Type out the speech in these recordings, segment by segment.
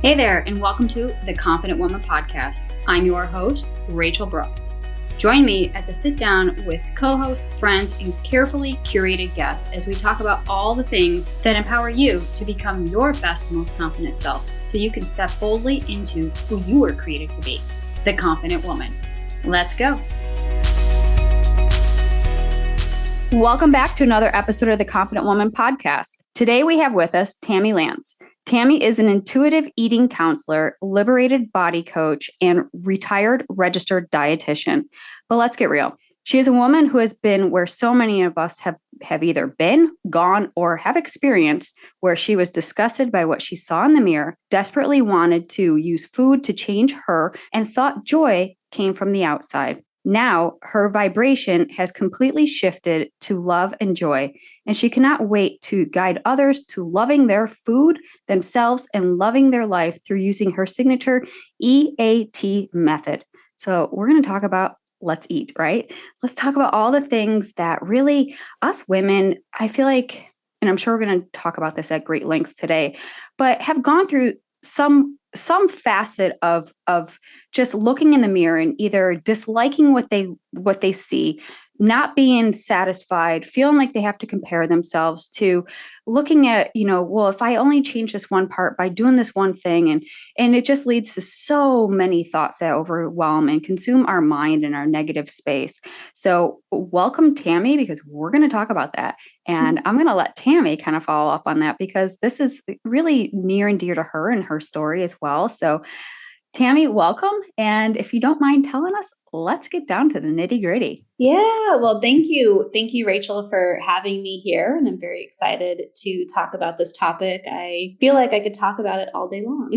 Hey there, and welcome to the Confident Woman Podcast. I'm your host, Rachel Brooks. Join me as I sit down with co-hosts, friends, and carefully curated guests as we talk about all the things that empower you to become your best, most confident self so you can step boldly into who you were created to be, the confident woman. Let's go. Welcome back to another episode of the Confident Woman Podcast. Today we have with us Tammy Lantz. Tammy is an intuitive eating counselor, liberated body coach, and retired registered dietitian. But let's get real. She is a woman who has been where so many of us have either been, gone, or have experienced, where she was disgusted by what she saw in the mirror, desperately wanted to use food to change her, and thought joy came from the outside. Now, her vibration has completely shifted to love and joy, and she cannot wait to guide others to loving their food, themselves, and loving their life through using her signature E.A.T method. So we're going to talk about let's eat, right? Let's talk about all the things that really us women, I feel like, and I'm sure we're going to talk about this at great lengths today, but have gone through some facet of just looking in the mirror and either disliking what they see, not being satisfied, feeling like they have to compare themselves, to looking at, well, if I only change this one part by doing this one thing, and it just leads to so many thoughts that overwhelm and consume our mind and our negative space. So welcome, Tammy, because we're going to talk about that. And I'm going to let Tammy kind of follow up on that because this is really near and dear to her and her story as well. So Tammy, welcome. And if you don't mind telling us, let's get down to the nitty gritty. Yeah, well, thank you. Thank you, Rachel, for having me here. And I'm very excited to talk about this topic. I feel like I could talk about it all day long.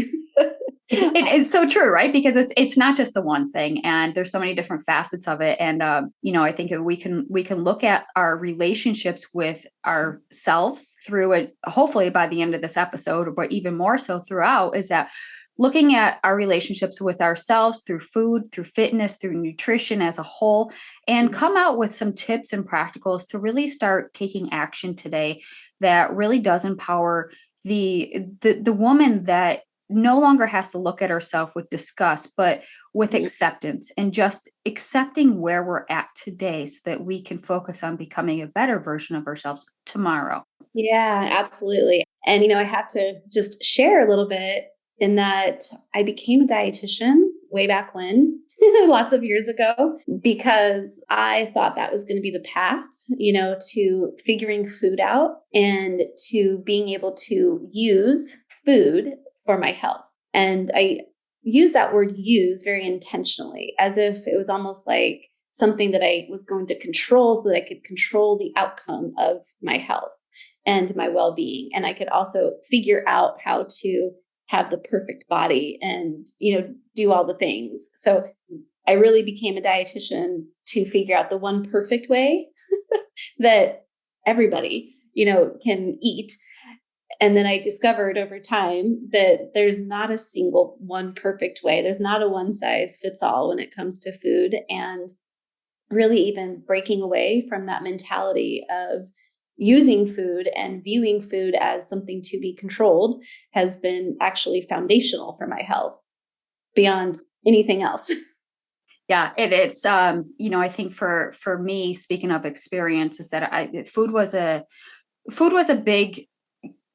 It's so true, right? Because it's not just the one thing, and there's so many different facets of it. And I think we can look at our relationships with ourselves through it. Hopefully, by the end of this episode, but even more so throughout, is that looking at our relationships with ourselves through food, through fitness, through nutrition as a whole, and come out with some tips and practicals to really start taking action today that really does empower the woman that no longer has to look at herself with disgust, but with acceptance, and just accepting where we're at today so that we can focus on becoming a better version of ourselves tomorrow. Yeah, absolutely. And, I have to just share a little bit in that I became a dietitian way back when, lots of years ago, because I thought that was going to be the path, to figuring food out and to being able to use food for my health. And I use that word use very intentionally, as if it was almost like something that I was going to control so that I could control the outcome of my health and my well-being. And I could also figure out how to have the perfect body and, do all the things. So I really became a dietitian to figure out the one perfect way that everybody, can eat. And then I discovered over time that there's not a single one perfect way. There's not a one size fits all when it comes to food, and really even breaking away from that mentality of using food and viewing food as something to be controlled has been actually foundational for my health beyond anything else. Yeah, it's I think for me, speaking of experience, is that food was a big,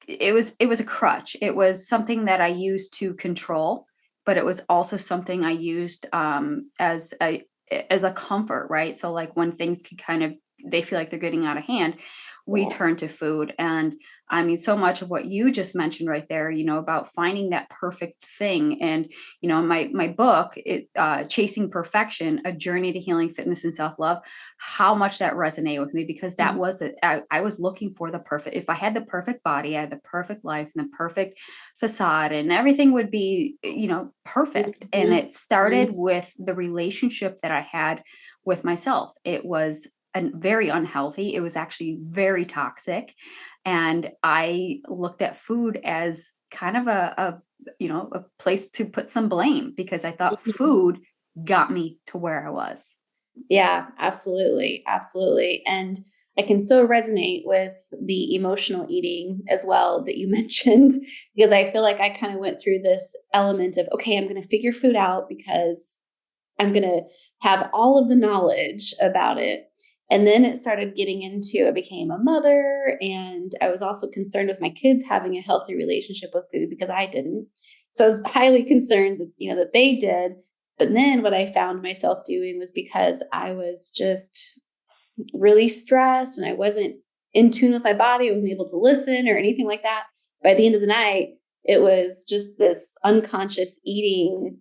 it was a crutch. It was something that I used to control, but it was also something I used as a comfort, right? So like when things could they feel like they're getting out of hand, we turn to food. And I mean, so much of what you just mentioned right there, about finding that perfect thing. And, my book, Chasing Perfection, A Journey to Healing, Fitness, and Self-Love, how much that resonated with me, because that was it. I was looking for the perfect, if I had the perfect body, I had the perfect life and the perfect facade, and everything would be, perfect. And it started with the relationship that I had with myself. It was very unhealthy. It was actually very toxic. And I looked at food as kind of a place to put some blame, because I thought food got me to where I was. Yeah, absolutely. Absolutely. And I can so resonate with the emotional eating as well that you mentioned, because I feel like I kind of went through this element of, okay, I'm going to figure food out because I'm going to have all of the knowledge about it. And then it started getting into, I became a mother, and I was also concerned with my kids having a healthy relationship with food because I didn't. So I was highly concerned that, that they did. But then what I found myself doing was, because I was just really stressed and I wasn't in tune with my body, I wasn't able to listen or anything like that. By the end of the night, it was just this unconscious eating.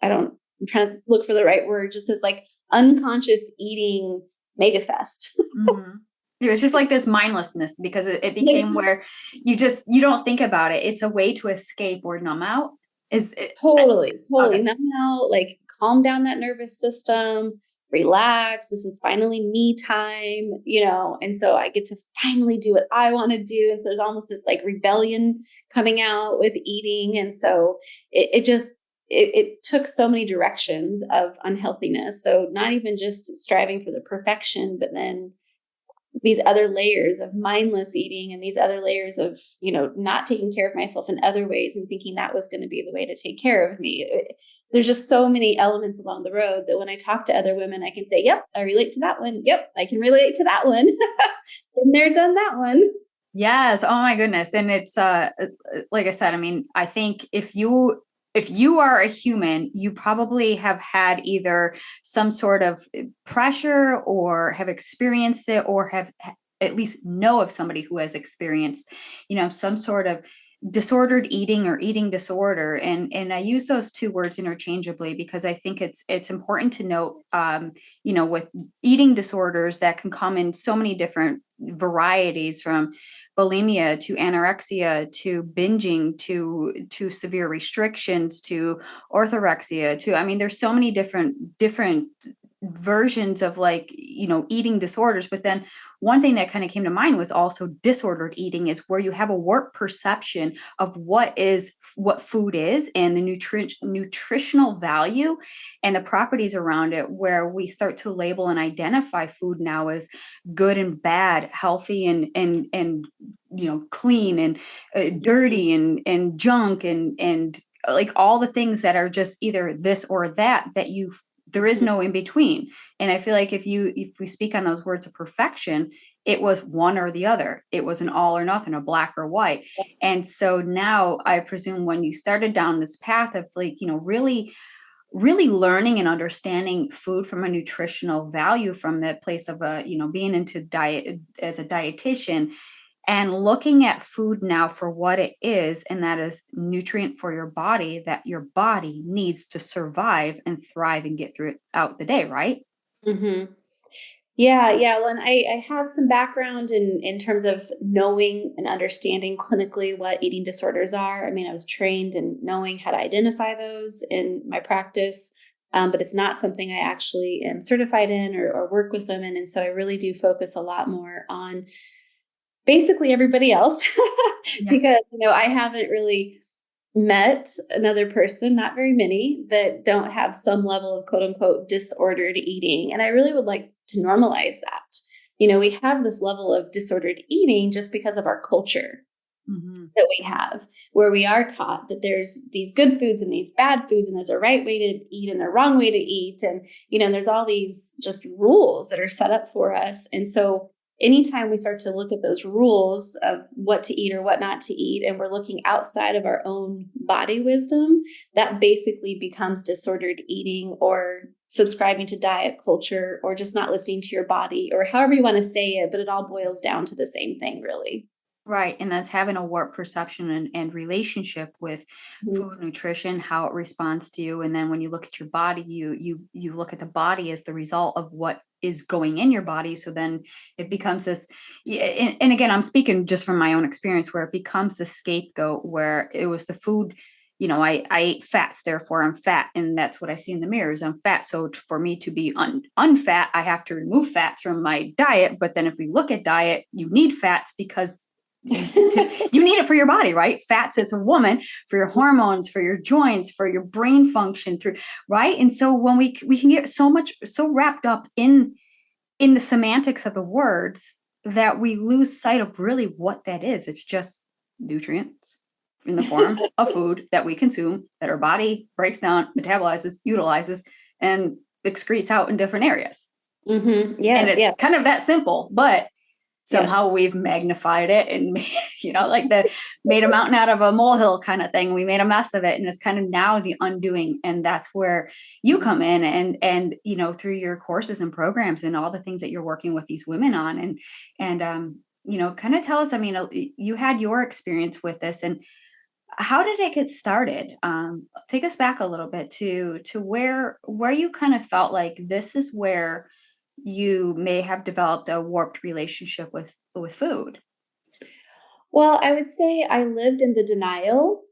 I'm trying to look for the right word, just as like unconscious eating mega fest. Mm-hmm. It was just like this mindlessness, because it became where you don't think about it. It's a way to escape or numb out. Totally okay. numb out, like calm down that nervous system, relax. This is finally me time, and so I get to finally do what I want to do. And so there's almost this like rebellion coming out with eating. And so it took so many directions of unhealthiness. So not even just striving for the perfection, but then these other layers of mindless eating and these other layers of, not taking care of myself in other ways and thinking that was going to be the way to take care of me. There's just so many elements along the road that when I talk to other women, I can say, yep, I relate to that one. Yep, I can relate to that one. Been there, done that one. Yes. Oh my goodness. And it's like I said, I mean, I think if you are a human, you probably have had either some sort of pressure or have experienced it, or have at least know of somebody who has experienced, some sort of disordered eating or eating disorder. And I use those two words interchangeably because I think it's important to note, with eating disorders that can come in so many different varieties, from bulimia to anorexia to binging to severe restrictions to orthorexia to, I mean, there's so many different versions of eating disorders. But then one thing that kind of came to mind was also disordered eating. It's where you have a warped perception of what food is and the nutritional value and the properties around it, where we start to label and identify food now as good and bad, healthy and clean and dirty and junk and like all the things that are just either this or that there is no in between. And I feel like if we speak on those words of perfection, it was one or the other. It was an all or nothing, a black or white. And so now I presume when you started down this path of really learning and understanding food from a nutritional value, from the place of being into diet as a dietitian, and looking at food now for what it is, and that is nutrient for your body that your body needs to survive and thrive and get through it out the day, right? Mm-hmm. Yeah. Well, and I have some background in terms of knowing and understanding clinically what eating disorders are. I mean, I was trained in knowing how to identify those in my practice, but it's not something I actually am certified in or work with women. And so I really do focus a lot more on basically everybody else Yeah. because, I haven't really met another person, not very many, that don't have some level of quote unquote disordered eating. And I really would like to normalize that. We have this level of disordered eating just because of our culture that we have, where we are taught that there's these good foods and these bad foods, and there's a right way to eat and a wrong way to eat. And, there's all these just rules that are set up for us. And so anytime we start to look at those rules of what to eat or what not to eat, and we're looking outside of our own body wisdom, that basically becomes disordered eating or subscribing to diet culture or just not listening to your body, or however you want to say it, but it all boils down to the same thing, really. Right. And that's having a warped perception and relationship with food, nutrition, how it responds to you. And then when you look at your body, you look at the body as the result of what is going in your body. So then it becomes this, and again, I'm speaking just from my own experience, where it becomes the scapegoat, where it was the food. I ate fats, therefore I'm fat. And that's what I see in the mirrors. I'm fat. So for me to be unfat, I have to remove fats from my diet. But then if we look at diet, you need fats because you need it for your body, right? Fats as a woman, for your hormones, for your joints, for your brain function, through right. And so when we can get so wrapped up in in the semantics of the words that we lose sight of really what that is. It's just nutrients in the form of food that we consume, that our body breaks down, metabolizes, utilizes, and excretes out in different areas. Mm-hmm. Yes, and it's kind of that simple, but somehow we've magnified it and made a mountain out of a molehill kind of thing. We made a mess of it, and it's kind of now the undoing. And that's where you come in, and through your courses and programs and all the things that you're working with these women on, and kind of tell us. I mean, you had your experience with this, and how did it get started? Take us back a little bit to where you kind of felt like this is where you may have developed a warped relationship with food. Well, I would say I lived in the denial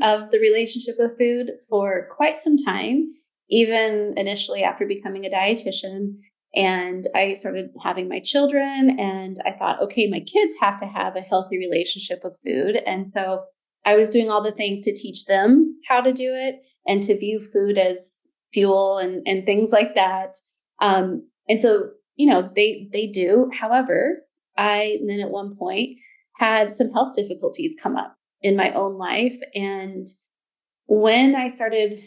of the relationship with food for quite some time, even initially after becoming a dietitian. And I started having my children, and I thought, okay, my kids have to have a healthy relationship with food. And so I was doing all the things to teach them how to do it and to view food as fuel and things like that. And so, they do. However, I then at one point had some health difficulties come up in my own life. And when I started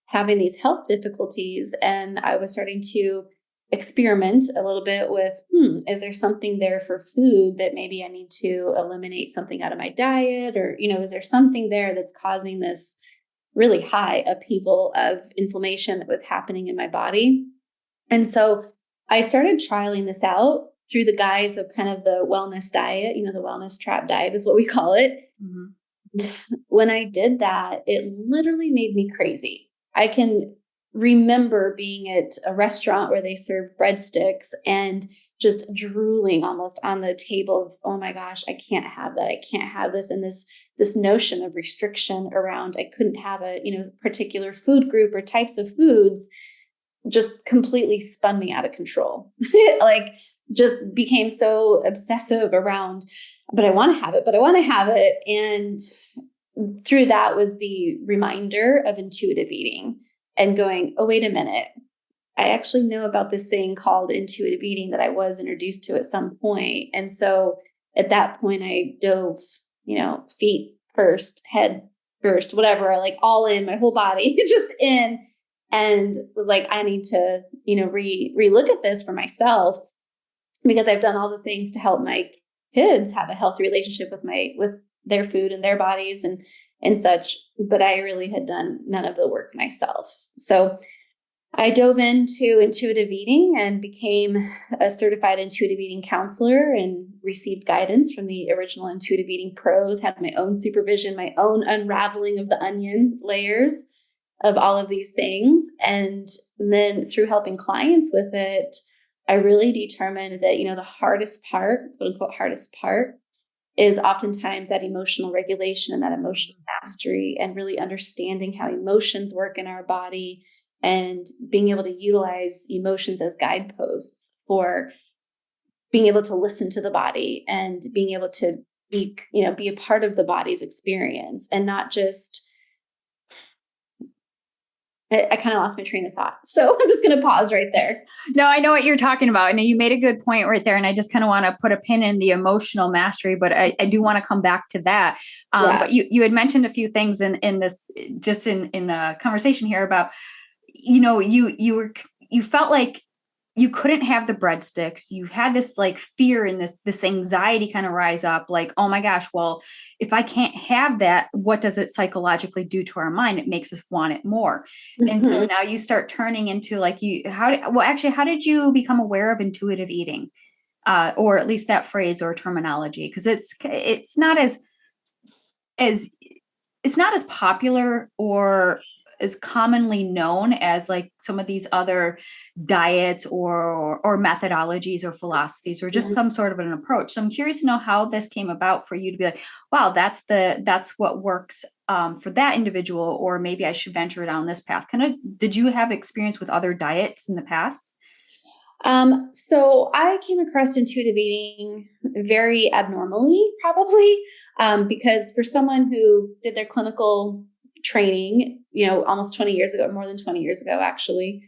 having these health difficulties and I was starting to experiment a little bit with, is there something there for food that maybe I need to eliminate something out of my diet? Or, is there something there that's causing this really high upheaval of inflammation that was happening in my body? And so I started trialing this out through the guise of kind of the wellness diet, the wellness trap diet is what we call it. Mm-hmm. When I did that, it literally made me crazy. I can remember being at a restaurant where they serve breadsticks and just drooling almost on the table of, oh my gosh, I can't have that. I can't have this. And this notion of restriction around, I couldn't have a, particular food group or types of foods just completely spun me out of control. Like just became so obsessive around, but I want to have it, And through that was the reminder of intuitive eating and going, oh, wait a minute. I actually know about this thing called intuitive eating that I was introduced to at some point. And so at that point I dove, feet first, head first, whatever, like all in, my whole body, just in, and was like, I need to, re-look at this for myself, because I've done all the things to help my kids have a healthy relationship with their food and their bodies and such. But I really had done none of the work myself. So I dove into intuitive eating and became a certified intuitive eating counselor and received guidance from the original intuitive eating pros, had my own supervision, my own unraveling of the onion layers of all of these things. And then through helping clients with it, I really determined that, the hardest part, quote unquote, hardest part is oftentimes that emotional regulation and that emotional mastery and really understanding how emotions work in our body and being able to utilize emotions as guideposts for being able to listen to the body and being able to be a part of the body's experience and not just, I kind of lost my train of thought. So I'm just going to pause right there. No, I know what you're talking about. And you made a good point right there. And I just kind of want to put a pin in the emotional mastery, but I do want to come back to that. But you had mentioned a few things in this, just in the conversation here about, you felt like you couldn't have the breadsticks. You had this like fear and this anxiety kind of rise up like, oh my gosh, well, if I can't have that, what does it psychologically do to our mind? It makes us want it more. Mm-hmm. And so now you start turning into like how did you become aware of intuitive eating? Or at least that phrase or terminology? Because it's not as it's not as popular or is commonly known as like some of these other diets or methodologies or philosophies or just some sort of an approach. So I'm curious to know how this came about for you to be like, wow, that's what works for that individual, or maybe I should venture down this path. Did you have experience with other diets in the past? So I came across intuitive eating very abnormally, probably, because for someone who did their clinical training, almost 20 years ago, more than 20 years ago, actually,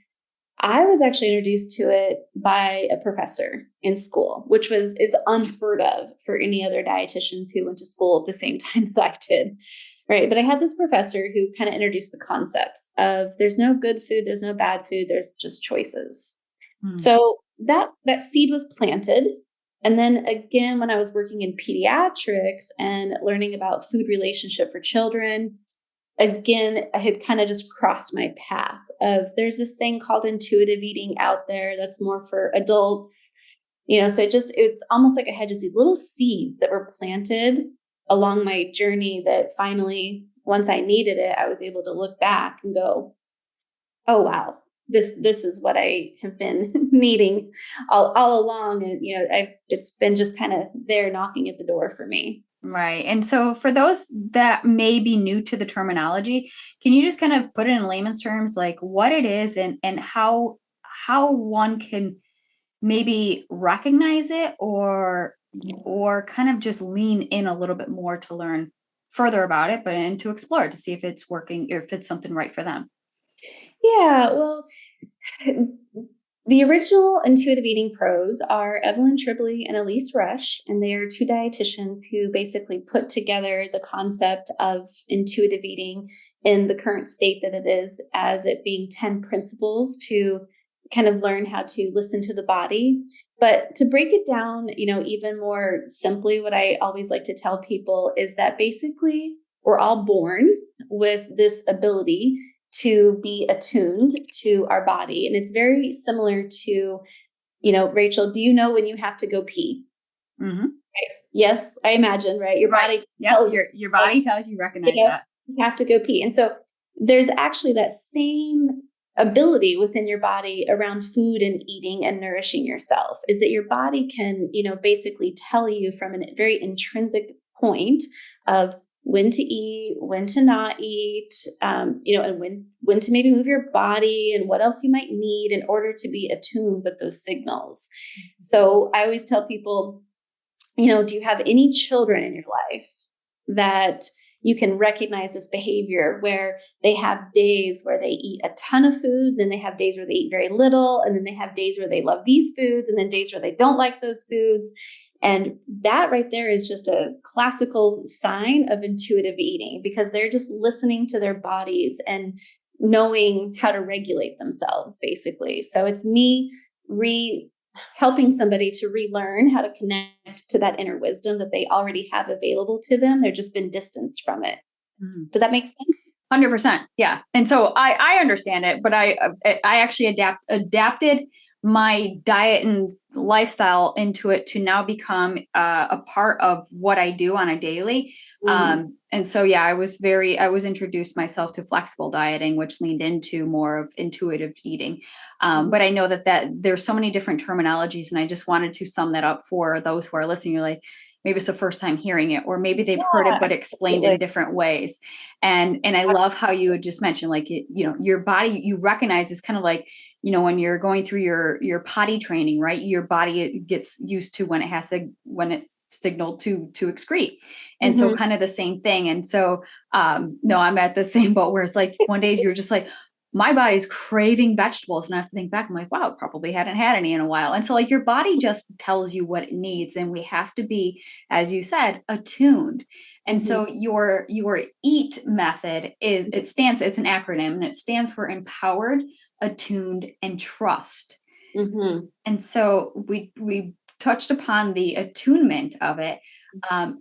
I was actually introduced to it by a professor in school, which is unheard of for any other dietitians who went to school at the same time that I did. Right. But I had this professor who kind of introduced the concepts of there's no good food, there's no bad food, there's just choices. So that seed was planted. And then again, when I was working in pediatrics and learning about food relationship for children, again, I had kind of just crossed my path of there's this thing called intuitive eating out there that's more for adults, so it's almost like I had just these little seeds that were planted along my journey that finally, once I needed it, I was able to look back and go, oh, wow, this is what I have been needing all along. And, it's been just kind of there knocking at the door for me. Right. And so for those that may be new to the terminology, can you just kind of put it in layman's terms, like what it is and how one can maybe recognize it or kind of just lean in a little bit more to learn further about it, and to explore to see if it's working or if it's something right for them? Yeah, well, the original intuitive eating pros are Evelyn Tribbley and Elise Rush, and they are two dietitians who basically put together the concept of intuitive eating in the current state that it is, as it being 10 principles to kind of learn how to listen to the body. But to break it down, even more simply, what I always like to tell people is that basically we're all born with this ability to be attuned to our body. And it's very similar to, Rachel, do you know when you have to go pee? Mm-hmm. Right? Yes, I imagine, right? Your body tells your body tells you recognize that. You have to go pee. And so there's actually that same ability within your body around food and eating and nourishing yourself, is that your body can, basically tell you from a very intrinsic point of when to eat, when to not eat, and when to maybe move your body and what else you might need in order to be attuned with those signals. So I always tell people, do you have any children in your life that you can recognize this behavior where they have days where they eat a ton of food, then they have days where they eat very little, and then they have days where they love these foods, and then days where they don't like those foods. And that right there is just a classical sign of intuitive eating, because they're just listening to their bodies and knowing how to regulate themselves, basically. So it's me helping somebody to relearn how to connect to that inner wisdom that they already have available to them. They've just been distanced from it. Does that make sense? 100%. Yeah. And so I understand it, but I actually adapted my diet and lifestyle into it to now become a part of what I do on a daily. And so, yeah, I was introduced myself to flexible dieting, which leaned into more of intuitive eating. But I know that there's so many different terminologies, and I just wanted to sum that up for those who are listening. You're like, maybe it's the first time hearing it, or maybe they've heard it, but explained in different ways. And I love how you had just mentioned, like, your body, you recognize is kind of like, when you're going through your potty training, right? Your body gets used to when it's signaled to excrete. And so kind of the same thing. And so, no, I'm at the same boat where it's like, one day you're just like, my body's craving vegetables. And I have to think back, I'm like, wow, I probably hadn't had any in a while. And so like your body just tells you what it needs. And we have to be, as you said, attuned. And so your EAT method it's an acronym, and it stands for empowered, attuned, and trust. And so we touched upon the attunement of it.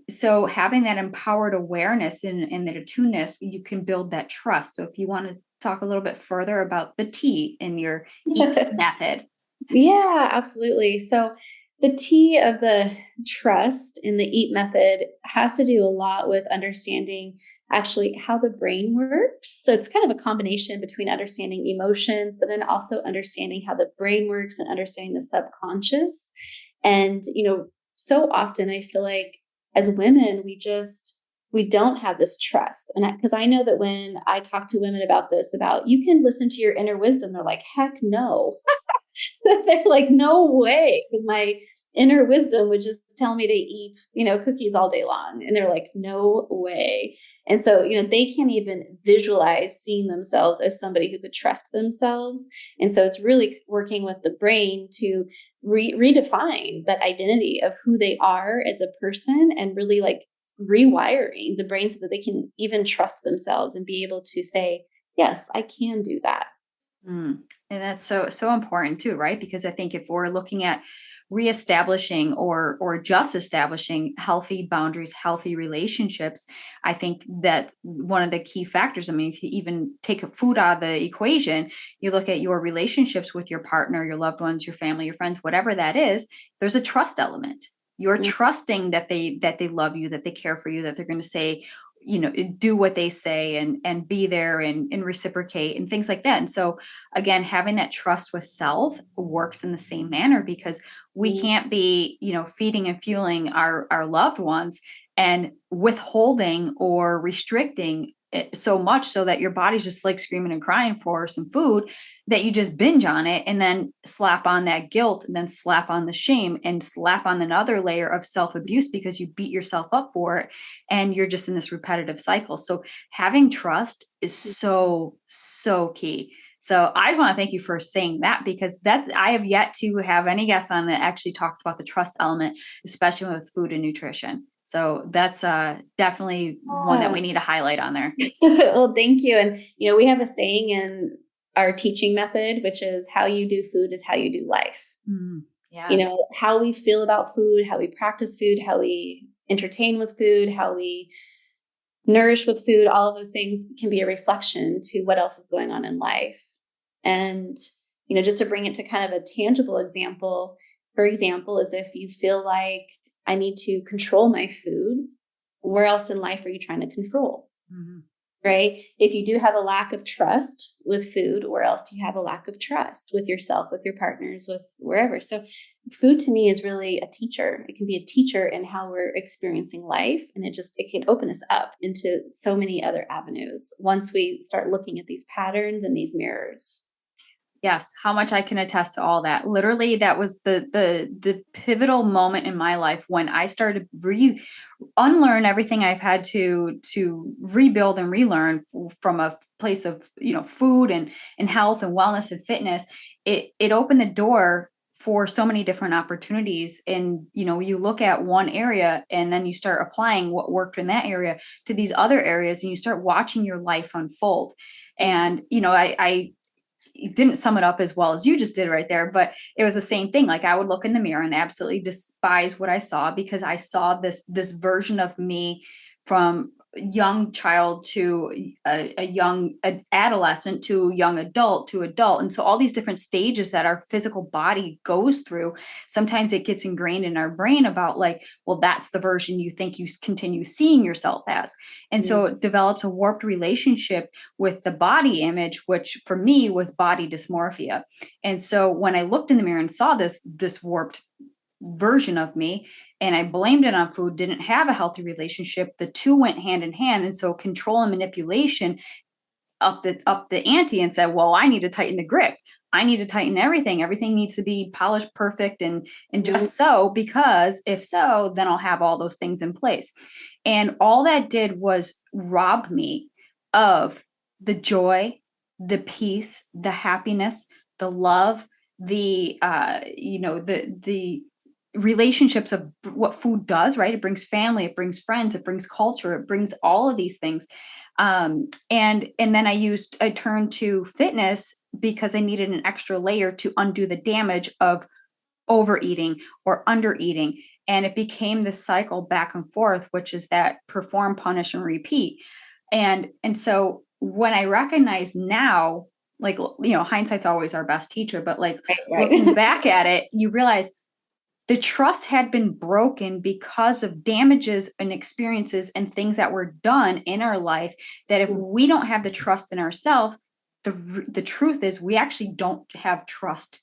So having that empowered awareness and that attuneness, you can build that trust. So if you want to talk a little bit further about the T in your EAT method. Yeah, absolutely. So the T of the trust in the EAT method has to do a lot with understanding actually how the brain works. So it's kind of a combination between understanding emotions, but then also understanding how the brain works and understanding the subconscious. And, so often I feel like as women, we don't have this trust. And because I know that when I talk to women about you can listen to your inner wisdom, they're like, heck no. They're like, no way. Because inner wisdom would just tell me to eat, cookies all day long. And they're like, no way. And so, they can't even visualize seeing themselves as somebody who could trust themselves. And so it's really working with the brain to redefine that identity of who they are as a person, and really like rewiring the brain so that they can even trust themselves and be able to say, yes, I can do that. And that's so important too, right? Because I think if we're looking at reestablishing or just establishing healthy boundaries, healthy relationships, I think that one of the key factors, I mean, if you even take food out of the equation, you look at your relationships with your partner, your loved ones, your family, your friends, whatever that is, there's a trust element. You're trusting that they love you, that they care for you, that they're going to say, do what they say and be there and reciprocate and things like that. And so again, having that trust with self works in the same manner, because we can't be, feeding and fueling our loved ones and withholding or restricting it so much so that your body's just like screaming and crying for some food, that you just binge on it and then slap on that guilt and then slap on the shame and slap on another layer of self-abuse because you beat yourself up for it. And you're just in this repetitive cycle. So having trust is so key. So I just want to thank you for saying that, because I have yet to have any guests on that actually talked about the trust element, especially with food and nutrition. So that's definitely one that we need to highlight on there. Well, thank you. And, we have a saying in our teaching method, which is how you do food is how you do life. Yes. How we feel about food, how we practice food, how we entertain with food, how we nourish with food, all of those things can be a reflection to what else is going on in life. And, just to bring it to kind of a tangible example, for example, is if you feel like I need to control my food, where else in life are you trying to control? Right? If you do have a lack of trust with food, where else do you have a lack of trust with yourself, with your partners, with wherever? So food to me is really a teacher. It can be a teacher in how we're experiencing life. And it can open us up into so many other avenues once we start looking at these patterns and these mirrors. Yes, how much I can attest to all that. Literally, that was the pivotal moment in my life when I started unlearn everything I've had to rebuild and relearn from a place of food and health and wellness and fitness. It opened the door for so many different opportunities, and you look at one area and then you start applying what worked in that area to these other areas, and you start watching your life unfold. And I didn't sum it up as well as you just did right there, but it was the same thing. Like I would look in the mirror and absolutely despise what I saw, because I saw this version of me from young child to a young adolescent to young adult to adult. And so all these different stages that our physical body goes through, sometimes it gets ingrained in our brain about like, well, that's the version you think you continue seeing yourself as. And so it develops a warped relationship with the body image, which for me was body dysmorphia. And so when I looked in the mirror and saw this warped version of me and I blamed it on food, didn't have a healthy relationship, the two went hand in hand. And so control and manipulation up the ante and said, well, I need to tighten the grip. I need to tighten everything. Everything needs to be polished, perfect, and just so, because if so, then I'll have all those things in place. And all that did was rob me of the joy, the peace, the happiness, the love, the the relationships of what food does, right? It brings family, it brings friends, it brings culture, it brings all of these things. And then I turned to fitness because I needed an extra layer to undo the damage of overeating or undereating. And it became this cycle back and forth, which is that perform, punish, and repeat. And so when I recognize now, like, hindsight's always our best teacher, but like Right. looking back at it, you realize the trust had been broken because of damages and experiences and things that were done in our life, that if we don't have the trust in ourselves, the truth is we actually don't have trust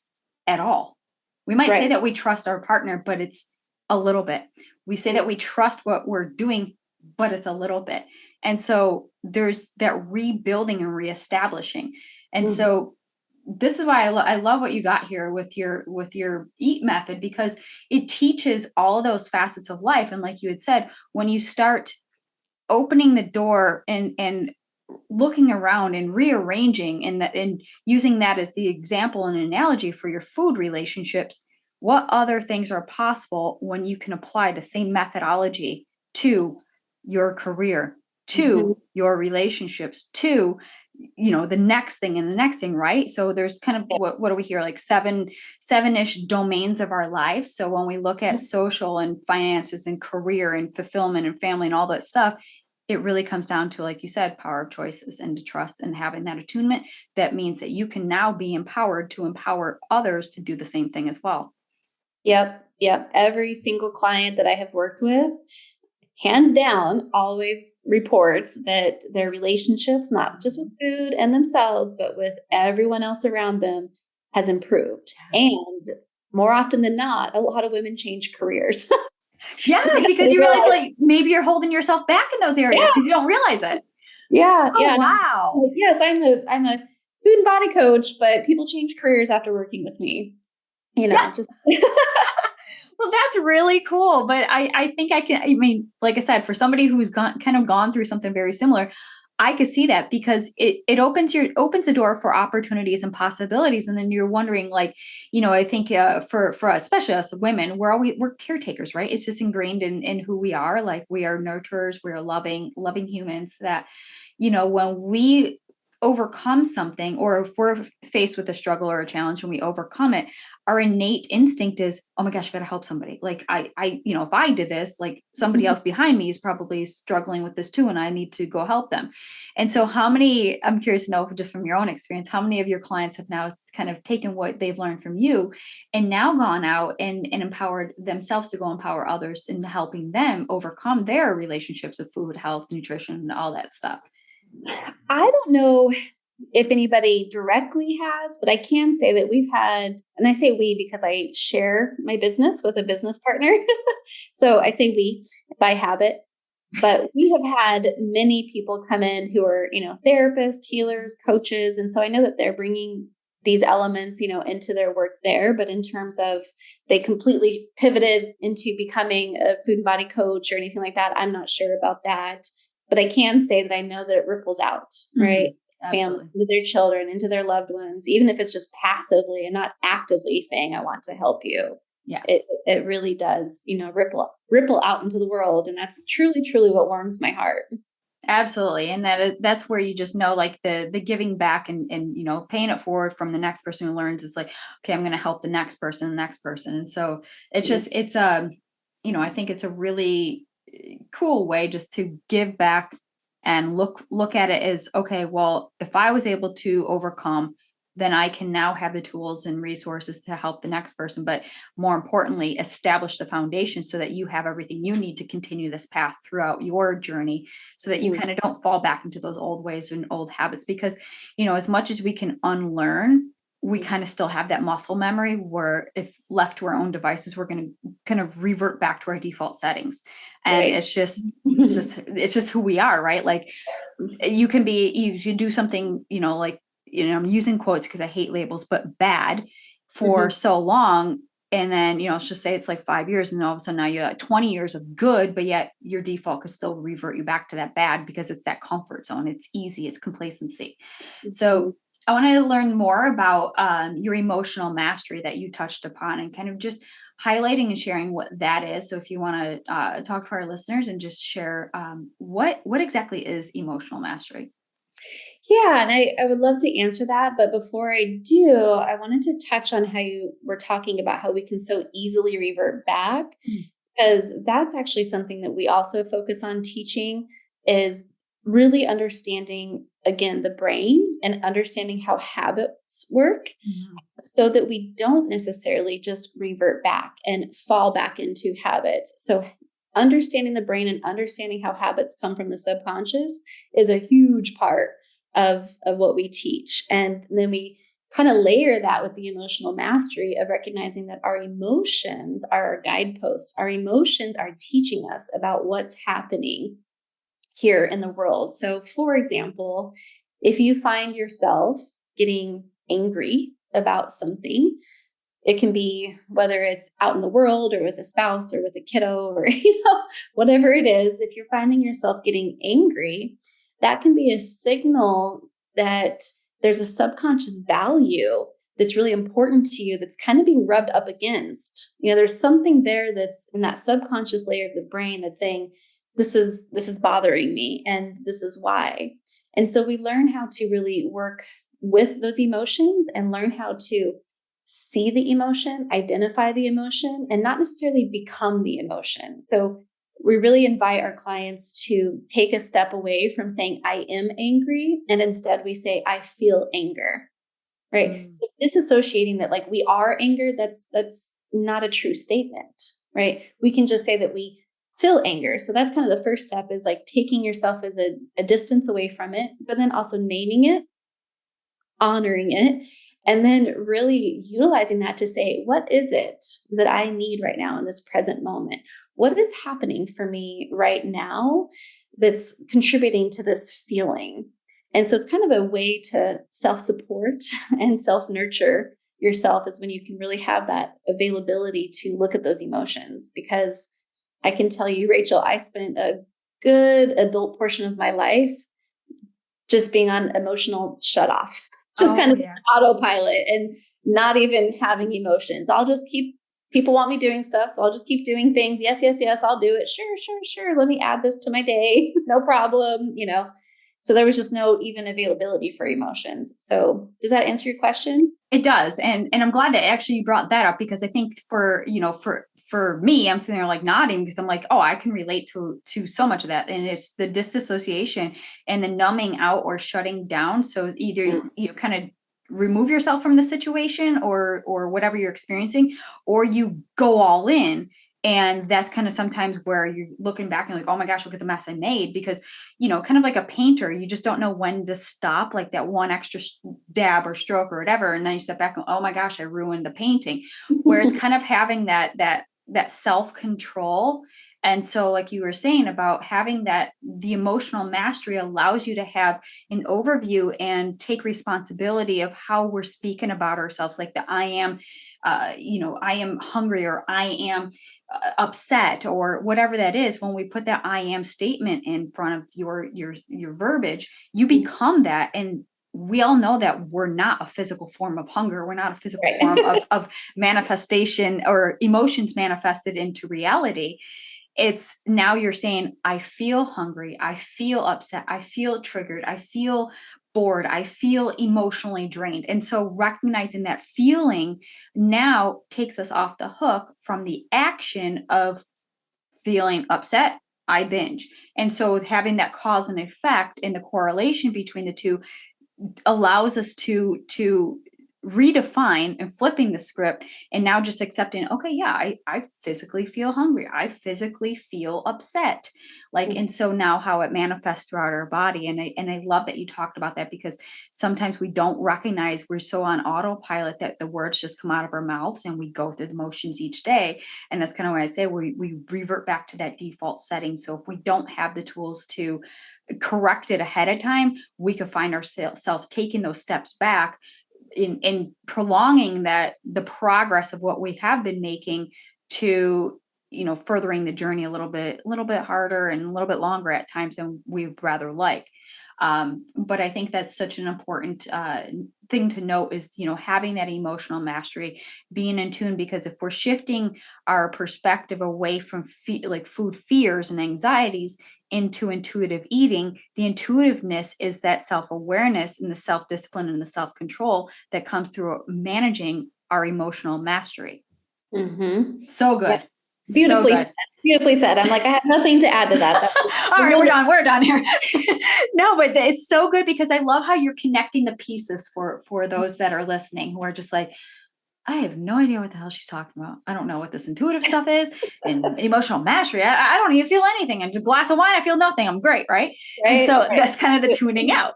at all. We might say that we trust our partner, but it's a little bit. We say that we trust what we're doing, but it's a little bit. And so there's that rebuilding and reestablishing. And so this is why I love what you got here with your EAT method, because it teaches all of those facets of life. And like you had said, when you start opening the door and looking around and rearranging and using that as the example and analogy for your food relationships, what other things are possible when you can apply the same methodology to your career, to your relationships, to the next thing and the next thing, right? So there's kind of what do we hear, like seven-ish domains of our lives. So when we look at social and finances and career and fulfillment and family and all that stuff, it really comes down to, like you said, power of choices and to trust and having that attunement. That means that you can now be empowered to empower others to do the same thing as well. Yep. Every single client that I have worked with, hands down, always reports that their relationships, not just with food and themselves, but with everyone else around them, has improved. Yes. And more often than not, a lot of women change careers. Yeah, because you realize like maybe you're holding yourself back in those areas because you don't realize it. Yeah. Oh, wow. Like, yes, I'm a food and body coach, but people change careers after working with me. Just well, that's really cool. But I think I mean, like I said, for somebody who's gone through something very similar, I could see that because it opens the door for opportunities and possibilities. And then you're wondering, like, I think for us, especially us women, we're caretakers, right? It's just ingrained in who we are. Like, we are nurturers, we are loving humans that, when we overcome something, or if we're faced with a struggle or a challenge and we overcome it, our innate instinct is, oh my gosh, I got to help somebody. Like I if I did this, like somebody else behind me is probably struggling with this too, and I need to go help them. And so I'm curious to know, just from your own experience, how many of your clients have now kind of taken what they've learned from you and now gone out and empowered themselves to go empower others in helping them overcome their relationships with food, health, nutrition, and all that stuff? I don't know if anybody directly has, but I can say that we've had, and I say we because I share my business with a business partner. So I say we by habit, but we have had many people come in who are, therapists, healers, coaches. And so I know that they're bringing these elements, into their work there. But in terms of they completely pivoted into becoming a food and body coach or anything like that, I'm not sure about that. But I can say that I know that it ripples out, right? Family, into their children, into their loved ones, even if it's just passively and not actively saying, I want to help you. Yeah. It really does, ripple out into the world. And that's truly, truly what warms my heart. Absolutely. And that's where you just know, like the giving back and paying it forward from the next person who learns. It's like, okay, I'm going to help the next person. And so it's just, it's I think it's a really cool way just to give back and look at it as, okay, well, if I was able to overcome, then I can now have the tools and resources to help the next person. But more importantly, establish the foundation so that you have everything you need to continue this path throughout your journey, so that you kind of don't fall back into those old ways and old habits. Because, as much as we can unlearn, we kind of still have that muscle memory where if left to our own devices, we're going to kind of revert back to our default settings. And right. it's just who we are, right? Like you can do something, like, I'm using quotes because I hate labels, but bad for so long. And then, let's just say it's like 5 years, and all of a sudden now you have 20 years of good, but yet your default could still revert you back to that bad because it's that comfort zone. It's easy. It's complacency. So I want to learn more about your emotional mastery that you touched upon, and kind of just highlighting and sharing what that is. So if you want to talk to our listeners and just share what exactly is emotional mastery? Yeah, and I would love to answer that. But before I do, I wanted to touch on how you were talking about how we can so easily revert back, because that's actually something that we also focus on teaching, is really understanding, again, the brain and understanding how habits work, so that we don't necessarily just revert back and fall back into habits. So understanding the brain and understanding how habits come from the subconscious is a huge part of what we teach. And then we kind of layer that with the emotional mastery of recognizing that our emotions are our guideposts. Our emotions are teaching us about what's happening here in the world. So for example, if you find yourself getting angry about something. It can be whether it's out in the world or with a spouse or with a kiddo or, whatever it is. If you're finding yourself getting angry, that can be a signal that there's a subconscious value that's really important to you that's kind of being rubbed up against. There's something there that's in that subconscious layer of the brain that's saying, this is bothering me and this is why. And so we learn how to really work with those emotions and learn how to see the emotion, identify the emotion, and not necessarily become the emotion. So we really invite our clients to take a step away from saying, I am angry. And instead we say, I feel anger. Right. So disassociating that like we are angered, that's not a true statement. Right. We can just say that we feel anger. So that's kind of the first step, is like taking yourself as a distance away from it, but then also naming it, honoring it, and then really utilizing that to say, what is it that I need right now in this present moment? What is happening for me right now that's contributing to this feeling? And so it's kind of a way to self-support and self-nurture yourself, is when you can really have that availability to look at those emotions. Because I can tell you, Rachel, I spent a good adult portion of my life just being on emotional shut off, just kind of autopilot and not even having emotions. I'll just keep, people want me doing stuff, so I'll just keep doing things. Yes, yes, yes, I'll do it. Sure. Let me add this to my day. No problem. So there was just no even availability for emotions. So does that answer your question? It does. And I'm glad that actually you brought that up, because I think for me, I'm sitting there like nodding, because I'm like, oh, I can relate to so much of that. And it's the disassociation and the numbing out or shutting down. So either you kind of remove yourself from the situation or whatever you're experiencing, or you go all in. And that's kind of sometimes where you're looking back and like, oh my gosh, look at the mess I made. Because, kind of like a painter, you just don't know when to stop, like that one extra dab or stroke or whatever. And then you step back and, oh my gosh, I ruined the painting. Where it's kind of having that self-control. And so like you were saying about having the emotional mastery allows you to have an overview and take responsibility of how we're speaking about ourselves. Like I am hungry, or I am upset, or whatever that is. When we put that I am statement in front of your verbiage, you become that. And we all know that we're not a physical form of hunger. We're not a physical form of manifestation or emotions manifested into reality. It's now you're saying, I feel hungry, I feel upset, I feel triggered, I feel bored, I feel emotionally drained. And so recognizing that feeling now takes us off the hook from the action of feeling upset, I binge. And so having that cause and effect and the correlation between the two allows us to redefine and flipping the script, and now just accepting, okay, yeah, I physically feel hungry, I physically feel upset, like, and so now how it manifests throughout our body. And I love that you talked about that, because sometimes we don't recognize, we're so on autopilot that the words just come out of our mouths and we go through the motions each day. And that's kind of why I say we revert back to that default setting. So if we don't have the tools to correct it ahead of time, we could find ourselves taking those steps back in prolonging the progress of what we have been making to, furthering the journey a little bit harder and a little bit longer at times than we'd rather like. But I think that's such an important thing to note is, having that emotional mastery, being in tune, because if we're shifting our perspective away from like food fears and anxieties into intuitive eating, the intuitiveness is that self-awareness and the self-discipline and the self-control that comes through managing our emotional mastery. Mm-hmm. So good. Yeah. Beautifully, so good. Beautifully said. I'm like, I have nothing to add to that. All right, we're done here. No, but it's so good, because I love how you're connecting the pieces for those that are listening, who are just like, I have no idea what the hell she's talking about. I don't know what this intuitive stuff is and emotional mastery. I don't even feel anything. And a glass of wine, I feel nothing. I'm great. Right. And so that's kind of the tuning out.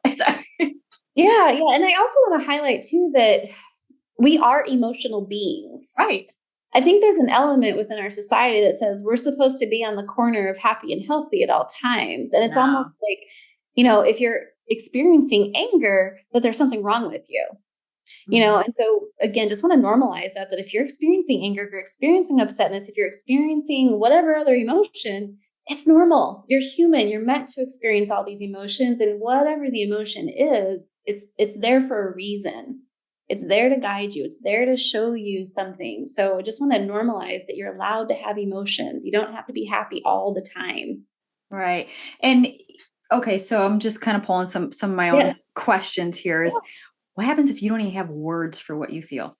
Yeah. And I also want to highlight too, that we are emotional beings. Right. I think there's an element within our society that says we're supposed to be on the corner of happy and healthy at all times. And it's almost like, if you're experiencing anger, that there's something wrong with you. And so again, just want to normalize that if you're experiencing anger, if you're experiencing upsetness, if you're experiencing whatever other emotion, it's normal. You're human. You're meant to experience all these emotions, and whatever the emotion is, it's there for a reason. It's there to guide you. It's there to show you something. So I just want to normalize that you're allowed to have emotions. You don't have to be happy all the time. Right. And okay, so I'm just kind of pulling some of my own Yes. questions here is what happens if you don't even have words for what you feel?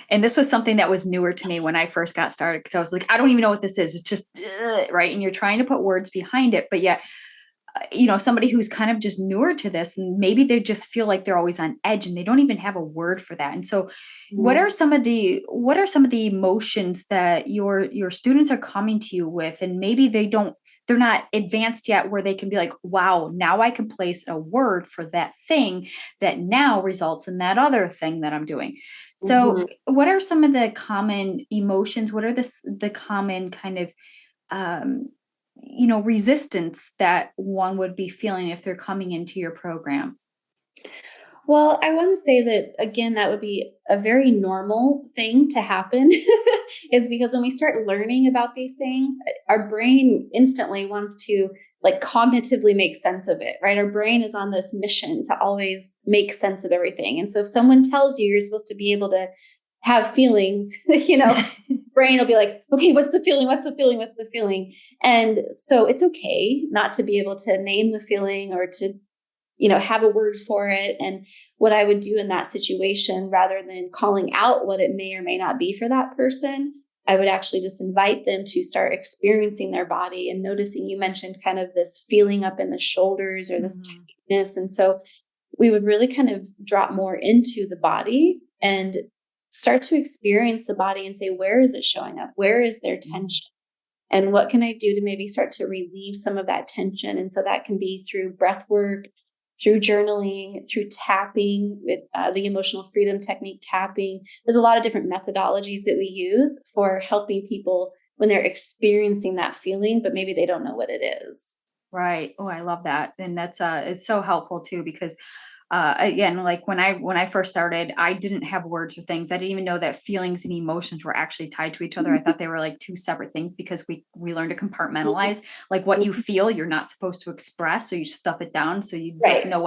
And this was something that was newer to me when I first got started because I was like, I don't even know what this is. It's just right. And you're trying to put words behind it, but yet, somebody who's kind of just newer to this, and maybe they just feel like they're always on edge and they don't even have a word for that. And so, what are some of the emotions that your students are coming to you with, and maybe they're not advanced yet where they can be like, wow, now I can place a word for that thing that now results in that other thing that I'm doing. So, Mhm. what are some of the common emotions? What are the common kind of um, resistance that one would be feeling if they're coming into your program? Well, I want to say that again, that would be a very normal thing to happen is because when we start learning about these things, our brain instantly wants to like cognitively make sense of it, right? Our brain is on this mission to always make sense of everything. And so if someone tells you you're supposed to be able to have feelings, brain will be like, okay, what's the feeling? What's the feeling? What's the feeling? And so it's okay not to be able to name the feeling or to have a word for it. And what I would do in that situation, rather than calling out what it may or may not be for that person, I would actually just invite them to start experiencing their body and noticing. You mentioned kind of this feeling up in the shoulders or this Mhm. tightness. And so we would really kind of drop more into the body and start to experience the body and say, where is it showing up? Where is there tension? And what can I do to maybe start to relieve some of that tension? And so that can be through breath work, through journaling, through tapping with the emotional freedom technique, tapping. There's a lot of different methodologies that we use for helping people when they're experiencing that feeling, but maybe they don't know what it is. Right. Oh, I love that. And that's it's so helpful too because again, like when I first started, I didn't have words for things. I didn't even know that feelings and emotions were actually tied to each other. I thought they were like two separate things because we learned to compartmentalize. Like what you feel, you're not supposed to express, so you just stuff it down. So you don't Right. know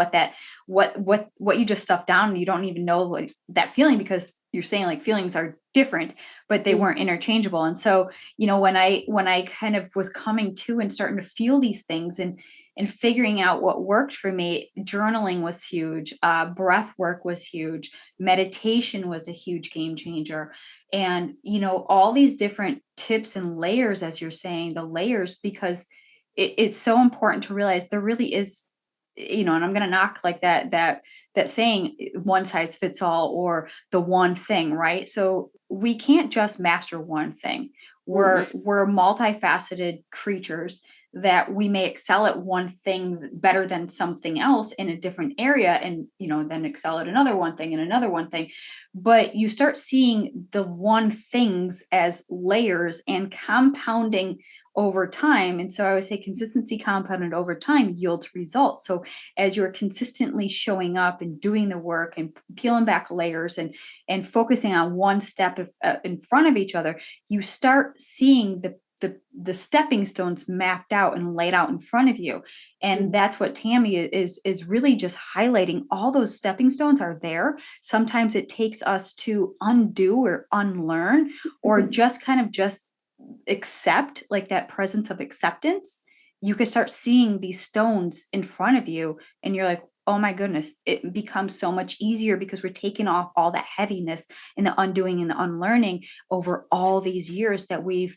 what you just stuffed down. You don't even know like that feeling because you're saying like feelings are different, but they weren't interchangeable. And so, when I kind of was coming to and starting to feel these things and figuring out what worked for me, journaling was huge. Breath work was huge. Meditation was a huge game changer. And, all these different tips and layers, as you're saying, the layers, because it's so important to realize there really is, and I'm going to knock like that saying one size fits all or the one thing, right? So we can't just master one thing. Mm-mm. We're multifaceted creatures that we may excel at one thing better than something else in a different area and then excel at another one thing and another one thing, but you start seeing the one things as layers and compounding over time. And so I would say consistency compounded over time yields results. So as you're consistently showing up and doing the work and peeling back layers and focusing on one step in front of each other, you start seeing the stepping stones mapped out and laid out in front of you. And that's what Tammy is really just highlighting. All those stepping stones are there. Sometimes it takes us to undo or unlearn or just kind of just accept, like that presence of acceptance. You can start seeing these stones in front of you and you're like, oh my goodness, it becomes so much easier because we're taking off all the heaviness and the undoing and the unlearning over all these years that we've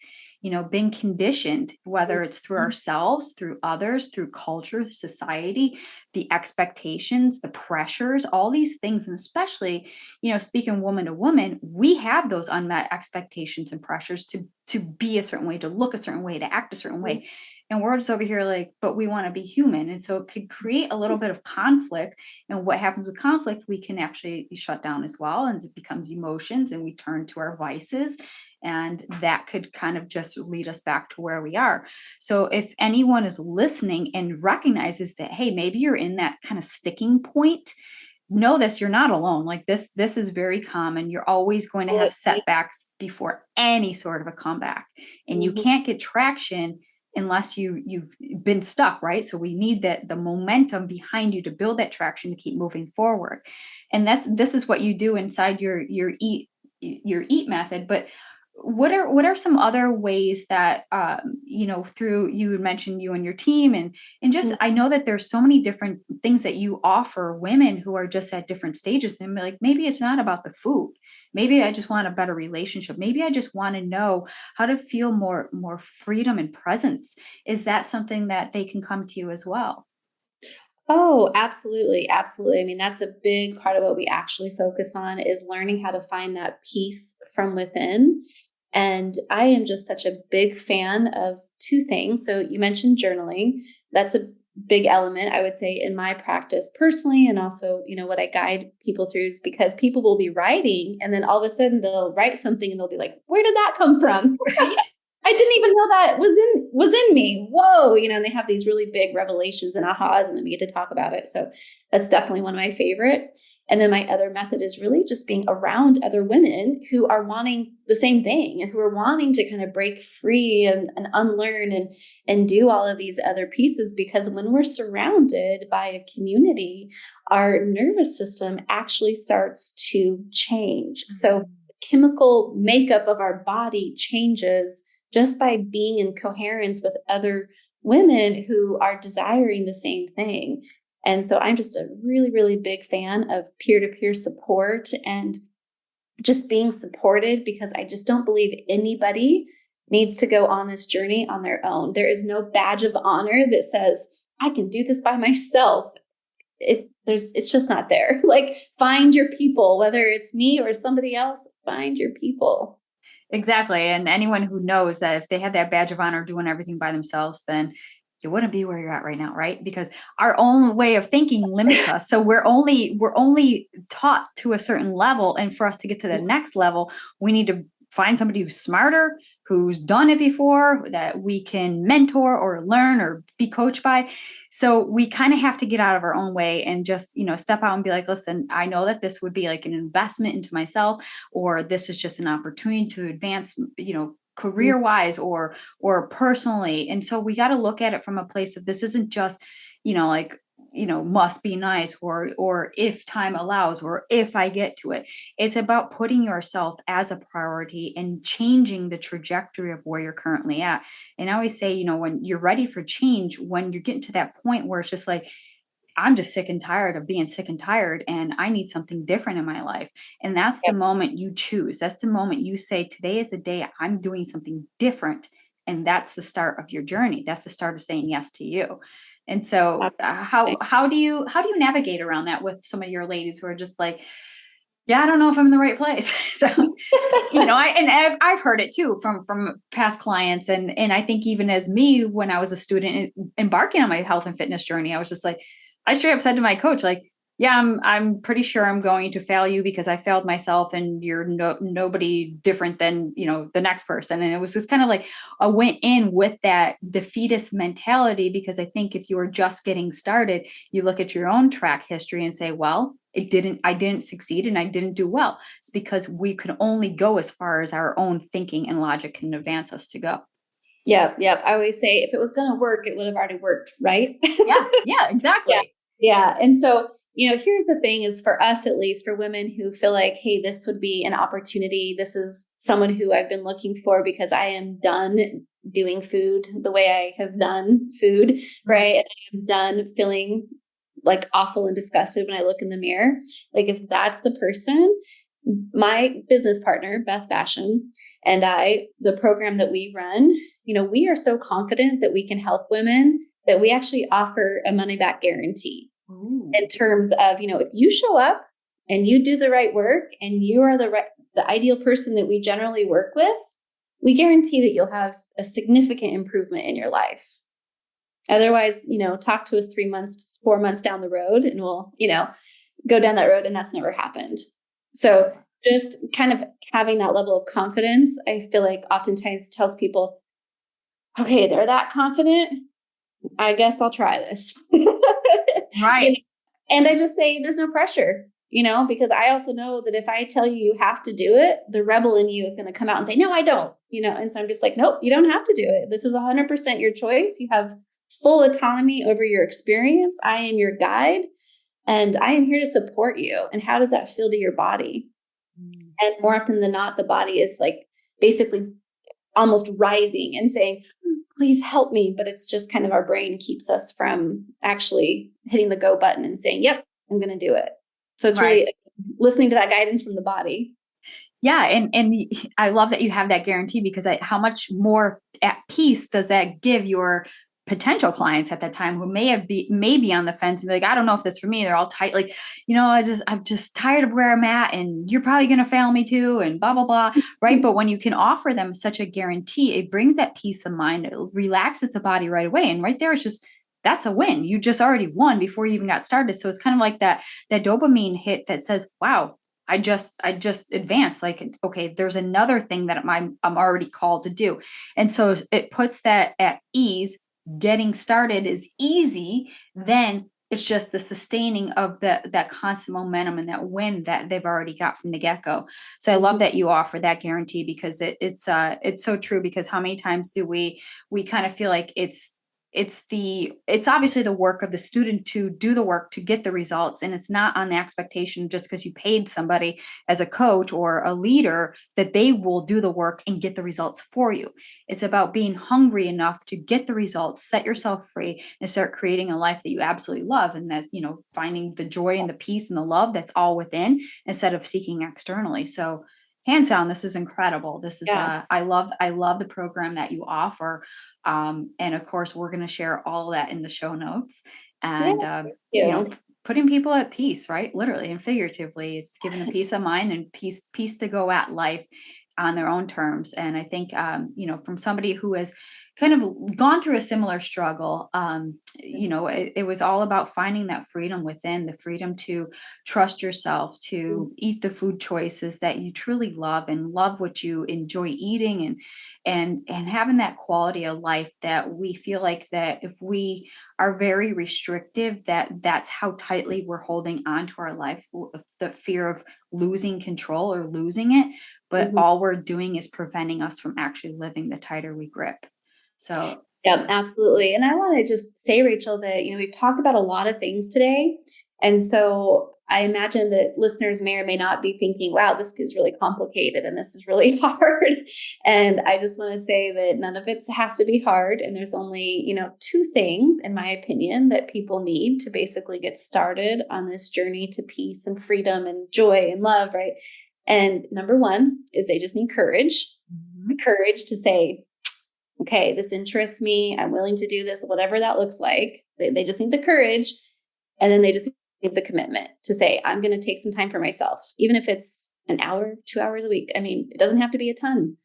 been conditioned, whether it's through ourselves, through others, through culture, society, the expectations, the pressures, all these things. And especially, speaking woman to woman, we have those unmet expectations and pressures to be a certain way, to look a certain way, to act a certain way. And we're just over here like, but we want to be human. And so it could create a little bit of conflict. And what happens with conflict, we can actually shut down as well. And it becomes emotions and we turn to our vices. And that could kind of just lead us back to where we are. So if anyone is listening and recognizes that, hey, maybe you're in that kind of sticking point, know this, you're not alone. Like this is very common. You're always going to have setbacks before any sort of a comeback, and you can't get traction unless you've been stuck, right? So we need the momentum behind you to build that traction to keep moving forward. And this is what you do inside your E.A.T method. But what are some other ways that through, you mentioned you and your team, and just, I know that there's so many different things that you offer women who are just at different stages, and like, maybe it's not about the food, maybe I just want a better relationship, maybe I just want to know how to feel more freedom and presence. Is that something that they can come to you as well? Oh, absolutely. Absolutely. I mean, that's a big part of what we actually focus on is learning how to find that peace from within. And I am just such a big fan of two things. So you mentioned journaling. That's a big element, I would say, in my practice personally. And also, what I guide people through is because people will be writing and then all of a sudden they'll write something and they'll be like, where did that come from? Right? I didn't even know that was in me. Whoa, and they have these really big revelations and ahas, and then we get to talk about it. So that's definitely one of my favorite. And then my other method is really just being around other women who are wanting the same thing, who are wanting to kind of break free and unlearn and do all of these other pieces. Because when we're surrounded by a community, our nervous system actually starts to change. So chemical makeup of our body changes just by being in coherence with other women who are desiring the same thing. And so I'm just a really, really big fan of peer-to-peer support and just being supported, because I just don't believe anybody needs to go on this journey on their own. There is no badge of honor that says, I can do this by myself. It's just not there. Like, find your people, whether it's me or somebody else, find your people. Exactly. And anyone who knows that if they had that badge of honor doing everything by themselves, then you wouldn't be where you're at right now, right? Because our own way of thinking limits us. So we're only taught to a certain level. And for us to get to the next level, we need to find somebody who's smarter, who's done it before, that we can mentor or learn or be coached by. So we kind of have to get out of our own way and just, step out and be like, listen, I know that this would be like an investment into myself, or this is just an opportunity to advance, career wise or personally. And so we got to look at it from a place of, this isn't just, like, must be nice, or if time allows, or if I get to it. It's about putting yourself as a priority and changing the trajectory of where you're currently at. And I always say, when you're ready for change, when you're getting to that point where it's just like, I'm just sick and tired of being sick and tired, and I need something different in my life. And that's the moment you choose. That's the moment you say, today is the day I'm doing something different. And that's the start of your journey. That's the start of saying yes to you. And so how do you navigate around that with some of your ladies who are just like, yeah, I don't know if I'm in the right place. So, I've heard it too from past clients. And I think even as me, when I was a student embarking on my health and fitness journey, I was just like, I straight up said to my coach, like, yeah, I'm pretty sure I'm going to fail you because I failed myself, and you're nobody different than, the next person. And it was just kind of like I went in with that defeatist mentality, because I think if you were just getting started, you look at your own track history and say, well, I didn't succeed and I didn't do well. It's because we can only go as far as our own thinking and logic can advance us to go. Yeah. I always say, if it was going to work, it would have already worked. Right. Yeah, exactly. Yeah. And so, here's the thing is, for us, at least for women who feel like, hey, this would be an opportunity. This is someone who I've been looking for because I am done doing food the way I have done food. Right. And I am done feeling like awful and disgusted when I look in the mirror. Like, if that's the person, my business partner, Beth Fashion, and I, the program that we run, we are so confident that we can help women that we actually offer a money back guarantee. Ooh. In terms of, if you show up and you do the right work and you are the ideal person that we generally work with, we guarantee that you'll have a significant improvement in your life. Otherwise, talk to us 3 months, 4 months down the road, and we'll, go down that road, and that's never happened. So just kind of having that level of confidence, I feel like oftentimes tells people, okay, they're that confident, I guess I'll try this. Right. And I just say, there's no pressure, because I also know that if I tell you you have to do it, the rebel in you is going to come out and say, no, I don't, and so I'm just like, nope, you don't have to do it. This is 100% your choice. You have full autonomy over your experience. I am your guide and I am here to support you. And how does that feel to your body? And more often than not, the body is like basically almost rising and saying, please help me. But it's just kind of our brain keeps us from actually hitting the go button and saying, yep, I'm going to do it. So it's really listening to that guidance from the body. Yeah. And I love that you have that guarantee, because how much more at peace does that give your potential clients at that time who may be on the fence and be like, I don't know if this is for me. They're all tight. Like, I'm just tired of where I'm at and you're probably going to fail me too. And blah, blah, blah. Right. But when you can offer them such a guarantee, it brings that peace of mind. It relaxes the body right away. And right there, it's just, that's a win. You just already won before you even got started. So it's kind of like that dopamine hit that says, wow, I just advanced. Like, okay, there's another thing that I'm already called to do. And so it puts that at ease. Getting started is easy. Then it's just the sustaining of that constant momentum and that win that they've already got from the get-go. So I love that you offer that guarantee, because it's so true. Because how many times do we kind of feel like it's obviously the work of the student to do the work to get the results. And it's not on the expectation just because you paid somebody as a coach or a leader that they will do the work and get the results for you. It's about being hungry enough to get the results, set yourself free, and start creating a life that you absolutely love. And that, finding the joy and the peace and the love that's all within, instead of seeking externally. So hands down, this is incredible. This is, I love the program that you offer. And of course, we're going to share all of that in the show notes, and, putting people at peace, right? Literally and figuratively, it's giving them peace of mind and peace to go at life on their own terms. And I think, from somebody who has kind of gone through a similar struggle, it was all about finding that freedom within, the freedom to trust yourself, to eat the food choices that you truly love and love what you enjoy eating, and having that quality of life that we feel like that if we are very restrictive, that's how tightly we're holding on to our life, the fear of losing control or losing it. But all we're doing is preventing us from actually living the tighter we grip. So, yeah, absolutely. And I want to just say, Rachel, that, we've talked about a lot of things today. And so I imagine that listeners may or may not be thinking, wow, this is really complicated and this is really hard. And I just want to say that none of it has to be hard. And there's only, two things, in my opinion, that people need to basically get started on this journey to peace and freedom and joy and love, right? And number one is they just need courage, courage to say, okay, this interests me. I'm willing to do this, whatever that looks like. They just need the courage. And then they just need the commitment to say, I'm going to take some time for myself, even if it's an hour, 2 hours a week. I mean, it doesn't have to be a ton,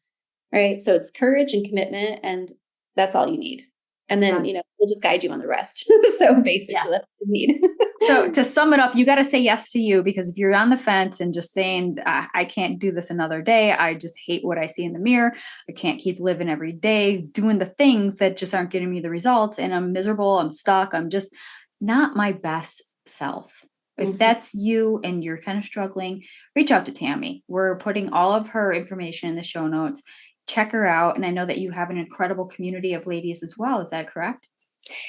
right? So it's courage and commitment, and that's all you need. And then, we'll just guide you on the rest. So basically, that's what you need. So to sum it up, you got to say yes to you, because if you're on the fence and just saying, I can't do this another day, I just hate what I see in the mirror, I can't keep living every day doing the things that just aren't getting me the results, and I'm miserable, I'm stuck, I'm just not my best self. If that's you and you're kind of struggling, reach out to Tammy. We're putting all of her information in the show notes. Check her out. And I know that you have an incredible community of ladies as well. Is that correct?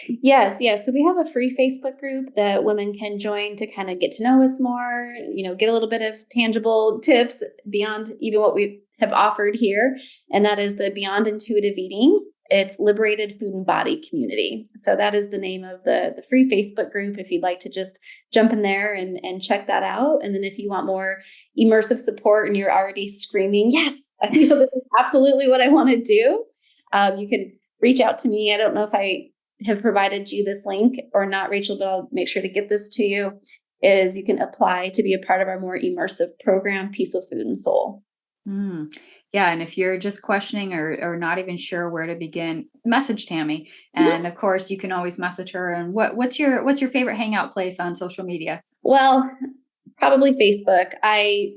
Yes. So we have a free Facebook group that women can join to kind of get to know us more, get a little bit of tangible tips beyond even what we have offered here. And that is the Beyond Intuitive Eating. It's Liberated Food and Body Community. So that is the name of the free Facebook group, if you'd like to just jump in there and check that out. And then if you want more immersive support and you're already screaming, yes, I feel this is absolutely what I want to do, you can reach out to me. I don't know if I have provided you this link or not, Rachel, but I'll make sure to get this to you, is you can apply to be a part of our more immersive program, Peace with Food and Soul. Yeah. And if you're just questioning or not even sure where to begin, message Tammy. And of course you can always message her. And what's your favorite hangout place on social media? Well, probably Facebook. I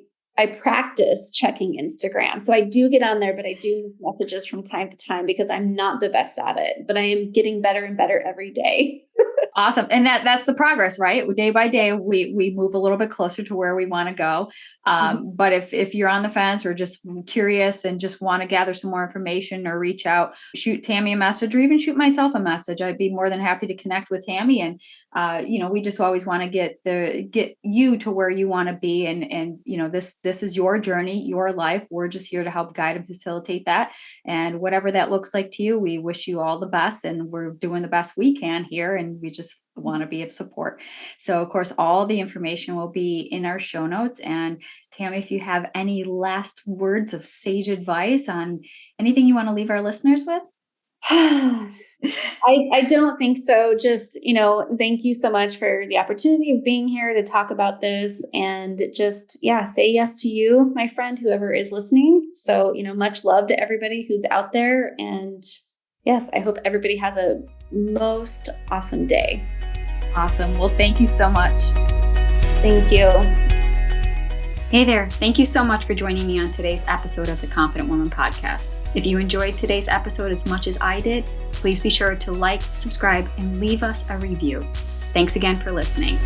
practice checking Instagram. So I do get on there, but I do miss messages from time to time because I'm not the best at it, but I am getting better and better every day. Awesome. And that's the progress, right? Day by day, we move a little bit closer to where we want to go. But if you're on the fence or just curious and just want to gather some more information or reach out, shoot Tammy a message or even shoot myself a message. I'd be more than happy to connect with Tammy. And, we just always want to get you to where you want to be. And, this is your journey, your life. We're just here to help guide and facilitate that. And whatever that looks like to you, we wish you all the best, and we're doing the best we can here. And we just want to be of support. So of course, all the information will be in our show notes. And Tammy, if you have any last words of sage advice on anything you want to leave our listeners with? I don't think so. Just, thank you so much for the opportunity of being here to talk about this, and just, say yes to you, my friend, whoever is listening. So, much love to everybody who's out there. And yes, I hope everybody has a most awesome day. Awesome. Well, thank you so much. Thank you. Hey there. Thank you so much for joining me on today's episode of the Confident Woman Podcast. If you enjoyed today's episode as much as I did, please be sure to like, subscribe, and leave us a review. Thanks again for listening.